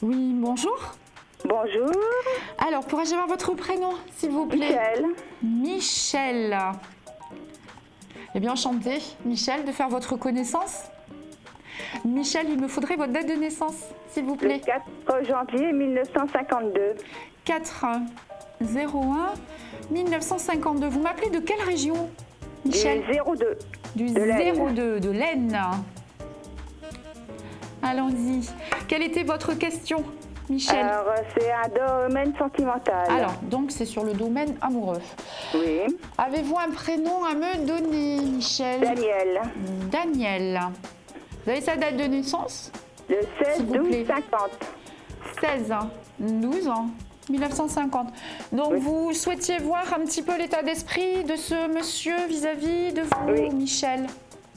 Oui, bonjour. Bonjour, Alors, pourrais-je avoir votre prénom, s'il vous plaît? Michel. Michel. Eh bien, enchanté, Michel, de faire votre connaissance. Michel, il me faudrait votre date de naissance, s'il vous Le plaît. 4 janvier 1952. 4-01 1952. Vous m'appelez de quelle région, Michel? Du 02. Du de l'Aisne. 02, de l'Aisne. Allons-y. Quelle était votre question, Michel? Alors, c'est un domaine sentimental. Alors, donc c'est sur le domaine amoureux. Oui. Avez-vous un prénom à me donner, Michel? Daniel. Daniel. Vous avez sa date de naissance? Le 16 S'il vous plaît. 12 50. 16, 12 ans, 1950. Donc Oui. vous souhaitiez voir un petit peu l'état d'esprit de ce monsieur vis-à-vis de vous, Oui. Michel?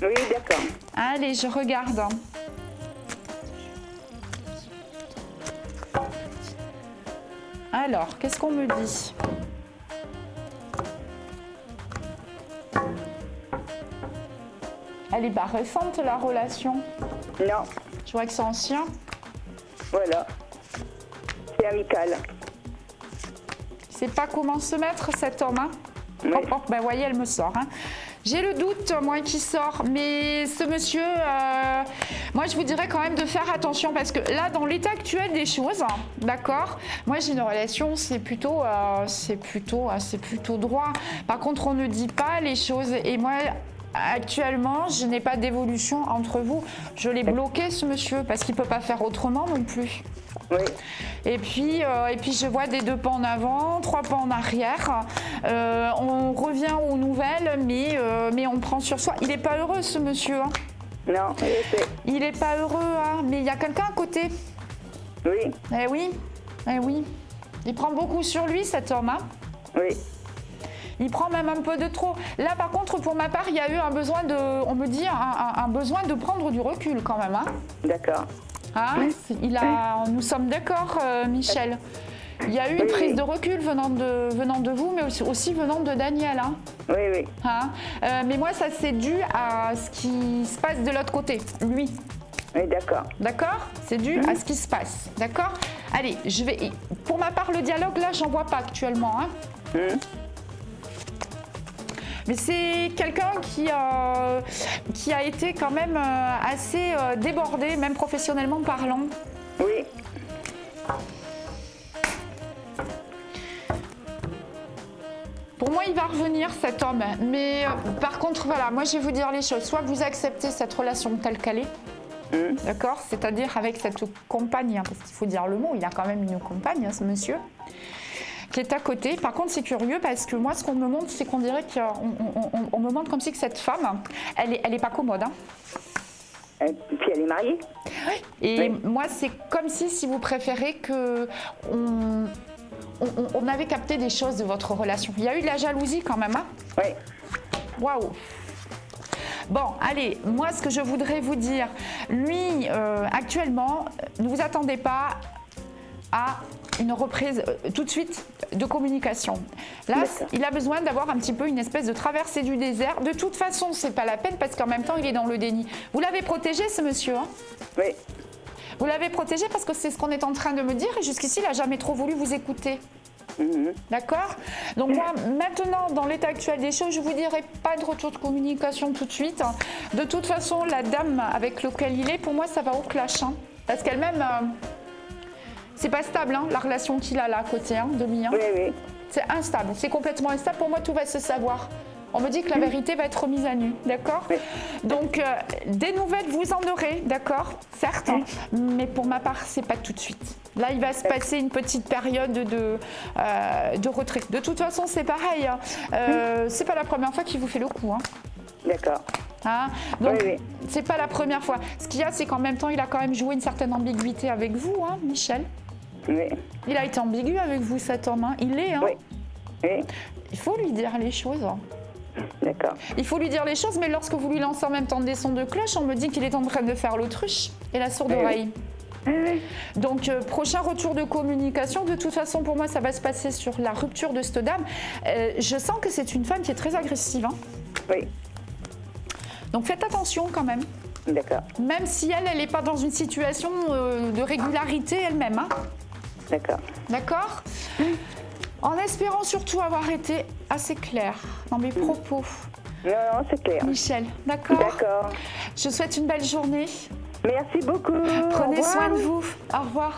Oui, d'accord. Allez, je regarde. Alors, qu'est-ce qu'on me dit? Elle est pas récente, la relation. Non, Je vois que c'est ancien. voilà. C'est amical. Je sais pas comment se mettre, cet homme. Hein. Oui. Oh, oh, ben voyez, elle me sort. Hein. J'ai le doute, moi, qui sort. Mais ce monsieur, moi, je vous dirais quand même de faire attention. Parce que là, dans l'état actuel des choses, hein, d'accord, moi, j'ai une relation, c'est plutôt droit. Par contre, on ne dit pas les choses. Et moi, actuellement, je n'ai pas d'évolution entre vous. Je l'ai bloqué, ce monsieur, parce qu'il ne peut pas faire autrement non plus. Oui. Et puis je vois des 2 pas en avant, 3 pas en arrière. On revient aux nouvelles, mais on prend sur soi. Il n'est pas heureux, ce monsieur. Hein. Non, je sais. Il n'est pas heureux, hein. Mais il y a quelqu'un à côté. Oui. Eh oui, eh oui. Il prend beaucoup sur lui, cet homme. Hein. Oui. Il prend même un peu de trop. Là, par contre, pour ma part, il y a eu un besoin de, on me dit, un besoin de prendre du recul quand même. Hein. D'accord. Hein, nous sommes d'accord, Michel. Il y a eu une prise de recul venant de vous, mais aussi venant de Daniel. Hein. Oui, oui. Hein, mais moi, ça c'est dû à ce qui se passe de l'autre côté, lui. Oui, d'accord. D'accord? C'est dû à ce qui se passe. D'accord? Allez, pour ma part, le dialogue, là, j'en vois pas actuellement. Hein. Mais c'est quelqu'un qui a été quand même assez débordé, même professionnellement parlant. Oui. Pour moi, il va revenir, cet homme. Mais par contre, voilà, moi, je vais vous dire les choses. Soit vous acceptez cette relation telle qu'elle est, d'accord? C'est-à-dire avec cette compagne, hein, parce qu'il faut dire le mot, il a quand même une compagne, hein, ce monsieur, qui est à côté. Par contre, c'est curieux parce que moi, ce qu'on me montre, c'est qu'on dirait qu'on me montre comme si que cette femme, elle est pas commode. Hein. Et puis elle est mariée. Et Oui. moi, c'est comme si vous préférez que on avait capté des choses de votre relation. Il y a eu de la jalousie quand même. Hein. Oui. Waouh. Bon, allez, moi, ce que je voudrais vous dire, lui, actuellement, ne vous attendez pas à une reprise tout de suite de communication. Là, il a besoin d'avoir un petit peu une espèce de traversée du désert. De toute façon, c'est pas la peine parce qu'en même temps, il est dans le déni. Vous l'avez protégé, ce monsieur, hein? Oui. Vous l'avez protégé parce que c'est ce qu'on est en train de me dire et jusqu'ici, il n'a jamais trop voulu vous écouter. D'accord? Donc moi, maintenant, dans l'état actuel des choses, je vous dirai pas de retour de communication tout de suite. De toute façon, la dame avec laquelle il est, pour moi, ça va au clash. Hein, parce qu'elle-même, c'est pas stable, hein, la relation qu'il a là à côté hein, de lui. Hein. Oui, oui. C'est instable, c'est complètement instable. Pour moi, tout va se savoir. On me dit que la vérité va être remise à nu, d'accord? Oui. Donc, des nouvelles, vous en aurez, d'accord? Certes, mais pour ma part, c'est pas tout de suite. Là, il va se passer une petite période de retrait. De toute façon, c'est pareil. Hein. C'est pas la première fois qu'il vous fait le coup. Hein. D'accord. Hein? Donc, Oui, oui. c'est pas la première fois. Ce qu'il y a, c'est qu'en même temps, il a quand même joué une certaine ambiguïté avec vous, hein, Michel. Oui. Il a été ambigu avec vous, cet homme. Hein. Il l'est. Hein. Oui. Oui. Il faut lui dire les choses. Hein. D'accord. Il faut lui dire les choses, mais lorsque vous lui lancez en même temps des sons de cloche, on me dit qu'il est en train de faire l'autruche et la sourde oreille. Oui. Donc, prochain retour de communication. De toute façon, pour moi, ça va se passer sur la rupture de cette dame. Je sens que c'est une femme qui est très agressive. Hein. Oui. Donc, faites attention quand même. D'accord. Même si elle n'est pas dans une situation de régularité elle-même. Hein. D'accord. D'accord? En espérant surtout avoir été assez claire dans mes propos. Non, non, c'est clair. Michel, d'accord? D'accord. Je vous souhaite une belle journée. Merci beaucoup. Au Prenez revoir. soin de vous. Au revoir.